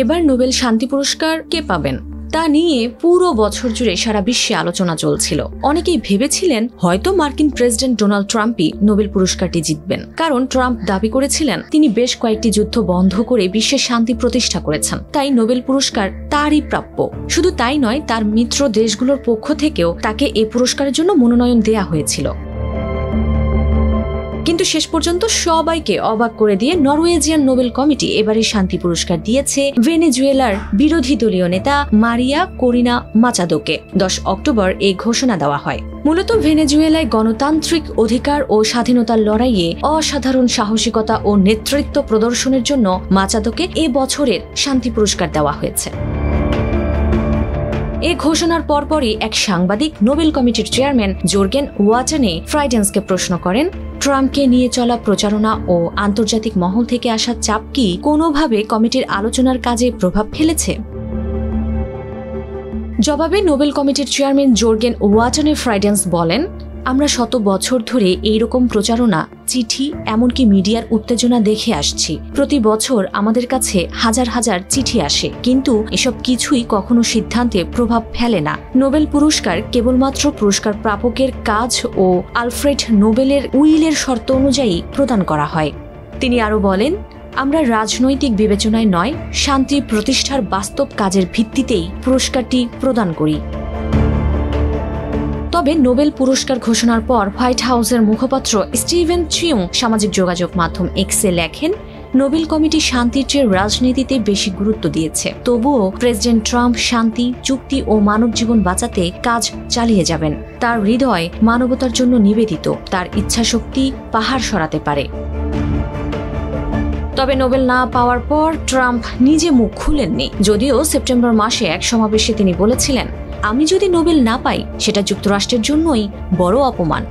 এবার নোবেল শান্তি পুরস্কার কে পাবেন তা নিয়ে পুরো বছর জুড়ে সারা বিশ্বে আলোচনা চলছিল। অনেকেই ভেবেছিলেন হয়তো মার্কিন প্রেসিডেন্ট ডোনাল্ড ট্রাম্পই নোবেল পুরস্কারটি জিতবেন, কারণ ট্রাম্প দাবি করেছিলেন তিনি বেশ কয়েকটি যুদ্ধ বন্ধ করে বিশ্বে শান্তি প্রতিষ্ঠা করেছেন, তাই নোবেল পুরস্কার তারই প্রাপ্য। শুধু তাই নয়, তার মিত্র দেশগুলোর পক্ষ থেকেও তাকে এই পুরস্কারের জন্য মনোনয়ন দেয়া হয়েছিল। কিন্তু শেষ পর্যন্ত সবাইকে অবাক করে দিয়ে নরওয়েজিয়ান নোবেল কমিটি এবারে শান্তি পুরস্কার দিয়েছে ভেনেজুয়েলার বিরোধী দলীয় নেতা মারিয়া করিনা মাচাদোকে। 10 অক্টোবর এই ঘোষণা দেওয়া হয়। মূলত ভেনেজুয়েলায় গণতান্ত্রিক অধিকার ও স্বাধীনতার লড়াইয়ে অসাধারণ সাহসিকতা ও নেতৃত্ব প্রদর্শনের জন্য মাচাদোকে এ বছরের শান্তি পুরস্কার দেওয়া হয়েছে। এই ঘোষণার পরপরই এক সাংবাদিক নোবেল কমিটির চেয়ারম্যান জোর্গেন ওয়াচানে ফ্রাইডেন্সকে প্রশ্ন করেন, ট্রাম্পকে নিয়ে চলা প্রচারণা ও আন্তর্জাতিক মহল থেকে আসা চাপ কি কোনোভাবে কমিটির আলোচনার কাজে প্রভাব ফেলেছে? জবাবে নোবেল কমিটির চেয়ারম্যান জোর্গেন ওয়াচানে ফ্রাইডেন্স বলেন, আমরা শত বছর ধরে এইরকম প্রচারণা, চিঠি, এমনকি মিডিয়ার উত্তেজনা দেখে আসছি। প্রতি বছর আমাদের কাছে হাজার হাজার চিঠি আসে, কিন্তু এসব কিছুই কখনো সিদ্ধান্তে প্রভাব ফেলে না। নোবেল পুরস্কার কেবলমাত্র পুরস্কার প্রাপকের কাজ ও আলফ্রেড নোবেলের উইলের শর্ত অনুযায়ী প্রদান করা হয়। তিনি আরও বলেন, আমরা রাজনৈতিক বিবেচনায় নয়, শান্তি প্রতিষ্ঠার বাস্তব কাজের ভিত্তিতেই পুরস্কারটি প্রদান করি। তবে নোবেল পুরস্কার ঘোষণার পর হোয়াইট হাউসের মুখপাত্র স্টিভেন চিউং সামাজিক যোগাযোগ মাধ্যম এক্সে লেখেন, নোবেল কমিটি শান্তির চেয়ে রাজনীতিতে বেশি গুরুত্ব দিয়েছে। তবুও প্রেসিডেন্ট ট্রাম্প শান্তি, চুক্তি ও মানব জীবন বাঁচাতে কাজ চালিয়ে যাবেন। তার হৃদয় মানবতার জন্য নিবেদিত, তার ইচ্ছাশক্তি পাহাড় সরাতে পারে। তবে নোবেল না পাওয়ার পর ট্রাম্প নিজে মুখ খুলেননি। যদিও সেপ্টেম্বর মাসে এক সমাবেশে তিনি বলেছিলেন, আমি যদি নোবেল না পাই সেটা যুক্তরাষ্ট্রের জন্যই বড় অপমান।